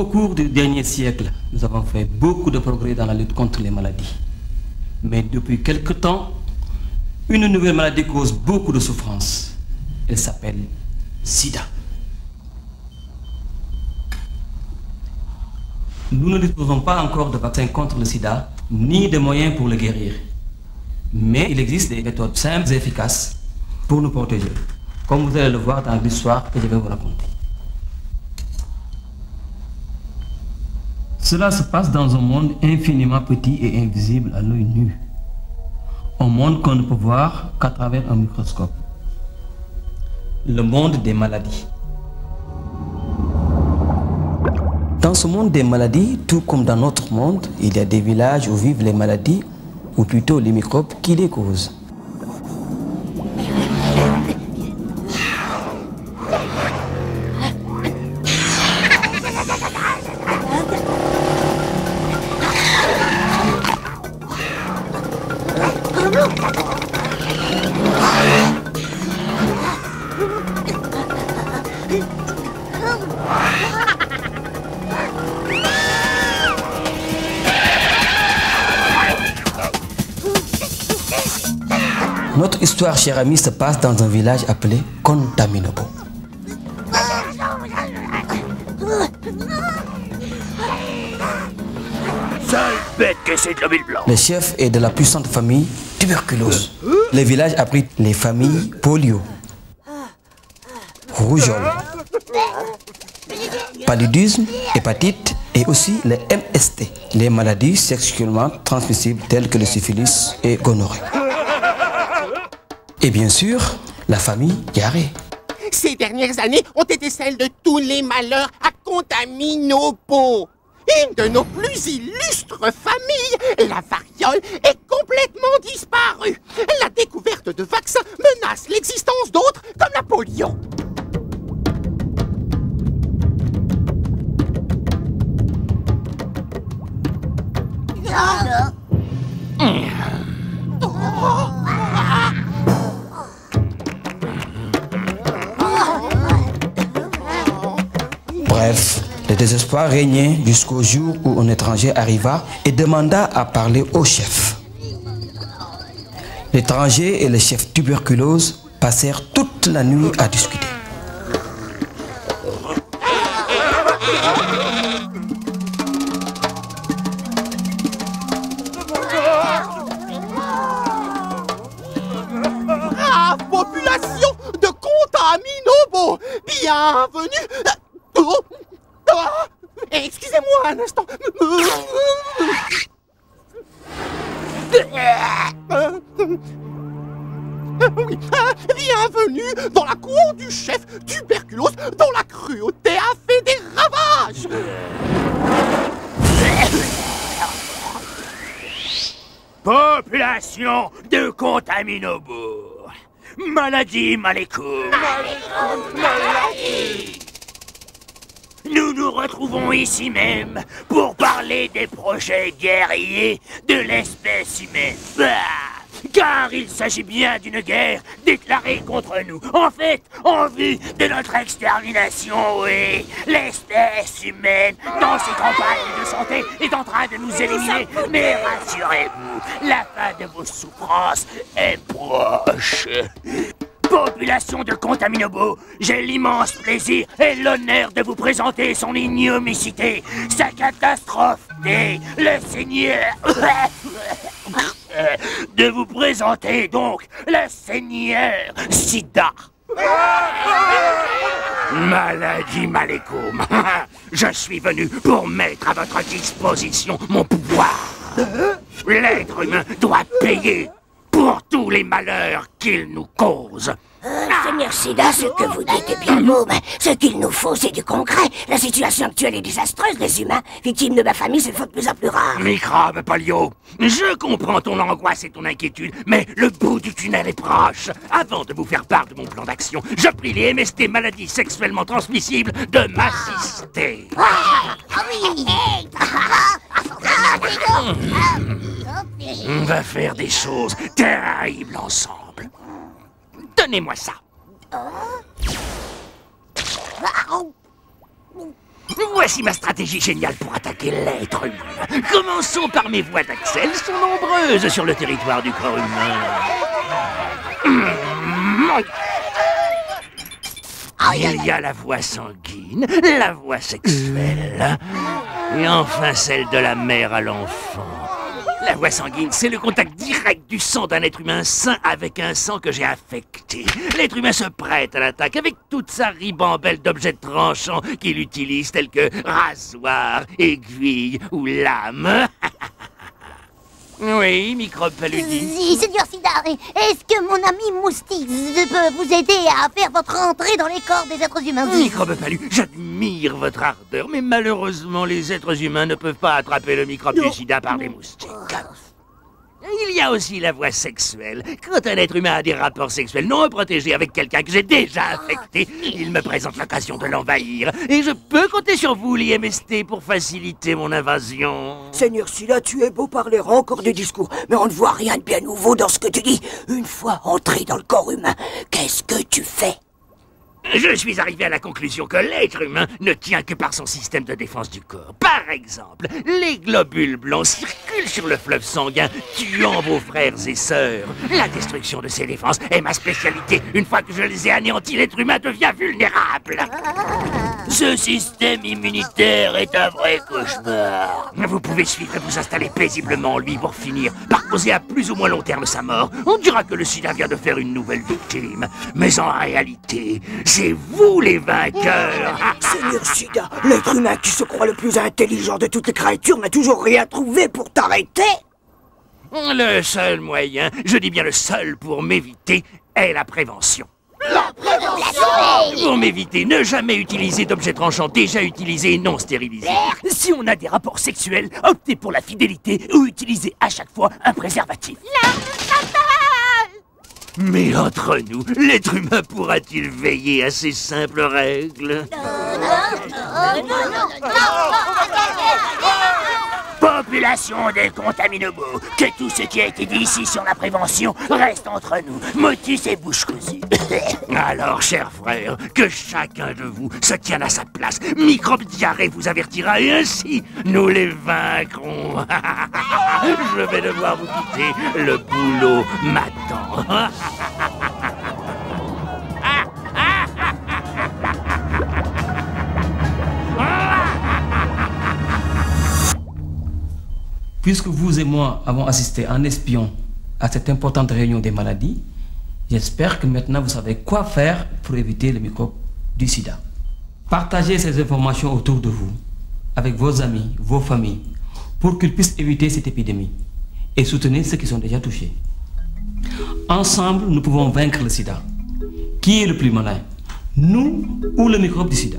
Au cours du dernier siècle, nous avons fait beaucoup de progrès dans la lutte contre les maladies. Mais depuis quelque temps, une nouvelle maladie cause beaucoup de souffrance. Elle s'appelle SIDA. Nous ne disposons pas encore de vaccin contre le sida, ni de moyens pour le guérir. Mais il existe des méthodes simples et efficaces pour nous protéger, comme vous allez le voir dans l'histoire que je vais vous raconter. Cela se passe dans un monde infiniment petit et invisible à l'œil nu. Un monde qu'on ne peut voir qu'à travers un microscope. Le monde des maladies. Dans ce monde des maladies, tout comme dans notre monde, il y a des villages où vivent les maladies, ou plutôt les microbes qui les causent. Notre histoire, cher ami, se passe dans un village appelé Contaminobo. Sale bête que c'est de l'obile blanc. Le chef est de la puissante famille tuberculose. Le village abrite les familles polio, rougeole, paludisme, hépatite et aussi les MST, les maladies sexuellement transmissibles telles que le syphilis et gonorrhée. Et bien sûr, la famille diarrhée. Ces dernières années ont été celles de tous les malheurs à Contaminobo. Une de nos plus illustres familles, la variole, est complètement disparue. La découverte de vaccins menace l'existence d'autres comme la polio. Bref, le désespoir régnait jusqu'au jour où un étranger arriva et demanda à parler au chef. L'étranger et le chef tuberculose passèrent toute la nuit à discuter. Ah, population de Contaminobo, bienvenue. Excusez-moi un instant. Oui, bienvenue dans la cour du chef tuberculose dont la cruauté a fait des ravages. Population de Contaminobo. Maladie Malécoum. Nous nous retrouvons ici même pour parler des projets guerriers de l'espèce humaine. Car il s'agit bien d'une guerre déclarée contre nous. En fait, en vue de notre extermination, oui. L'espèce humaine, dans ses campagnes de santé, est en train de nous éliminer. Mais rassurez-vous, la fin de vos souffrances est proche. Population de Contaminobo, j'ai l'immense plaisir et l'honneur de vous présenter son ignomicité, sa catastrophe, le Seigneur... de vous présenter donc le Seigneur Sida. Maladie Malécoum, je suis venu pour mettre à votre disposition mon pouvoir. L'être humain doit payer pour tous les malheurs qu'il nous cause. Seigneur Sida, ce que vous dites est bien beau, mais ce qu'il nous faut, c'est du concret. La situation actuelle est désastreuse. Les humains, victimes de ma famille, se font de plus en plus rares. Microbe polio, je comprends ton angoisse et ton inquiétude, mais le bout du tunnel est proche. Avant de vous faire part de mon plan d'action, je prie les MST maladies sexuellement transmissibles de m'assister. On va faire des choses terribles ensemble. Donnez-moi ça. Voici ma stratégie géniale pour attaquer l'être humain. Commençons par mes voies d'accès. Elles sont nombreuses sur le territoire du corps humain. Il y a la voie sanguine, la voie sexuelle, et enfin celle de la mère à l'enfant. La voie sanguine, c'est le contact direct du sang d'un être humain sain avec un sang que j'ai affecté. L'être humain se prête à l'attaque avec toute sa ribambelle d'objets tranchants qu'il utilise, tels que rasoir, aiguille ou lame. Oui, microbe paludie. Seigneur Sida, est-ce que mon ami Moustique peut vous aider à faire votre entrée dans les corps des êtres humains? Microbe palu, j'admire votre ardeur, mais malheureusement, les êtres humains ne peuvent pas attraper le microbe du sida par des moustiques. Il y a aussi la voie sexuelle. Quand un être humain a des rapports sexuels non protégés avec quelqu'un que j'ai déjà affecté, il me présente l'occasion de l'envahir. Et je peux compter sur vous, l'IMST, pour faciliter mon invasion. Seigneur Sida, tu es beau parler encore du discours, mais on ne voit rien de bien nouveau dans ce que tu dis. Une fois entré dans le corps humain, qu'est-ce que tu fais? Je suis arrivé à la conclusion que l'être humain ne tient que par son système de défense du corps. Par exemple, les globules blancs circulent sur le fleuve sanguin, tuant vos frères et sœurs. La destruction de ces défenses est ma spécialité. Une fois que je les ai anéantis, l'être humain devient vulnérable. Ce système immunitaire est un vrai cauchemar. Vous pouvez suivre et vous installer paisiblement en lui pour finir par causer à plus ou moins long terme sa mort. On dira que le sida vient de faire une nouvelle victime. Mais en réalité, c'est vous les vainqueurs. Seigneur Sida, l'être humain qui se croit le plus intelligent de toutes les créatures n'a toujours rien trouvé pour t'arrêter. Le seul moyen, je dis bien le seul pour m'éviter, est la prévention. La prévention! Pour m'éviter, ne jamais utiliser d'objets tranchants déjà utilisés et non stérilisés. Si on a des rapports sexuels, optez pour la fidélité ou utilisez à chaque fois un préservatif. Mais entre nous, l'être humain pourra-t-il veiller à ces simples règles? Population des contaminobos, que tout ce qui a été dit ici sur la prévention reste entre nous. Motus et bouche cousue. Alors, chers frères, que chacun de vous se tienne à sa place. Microbe diarrhée vous avertira et ainsi, nous les vaincrons. Je vais devoir vous quitter, le boulot m'attend. Puisque vous et moi avons assisté en espion à cette importante réunion des maladies, j'espère que maintenant vous savez quoi faire pour éviter le microbe du sida. Partagez ces informations autour de vous, avec vos amis, vos familles, pour qu'ils puissent éviter cette épidémie et soutenir ceux qui sont déjà touchés. Ensemble, nous pouvons vaincre le sida. Qui est le plus malin, nous ou le microbe du sida?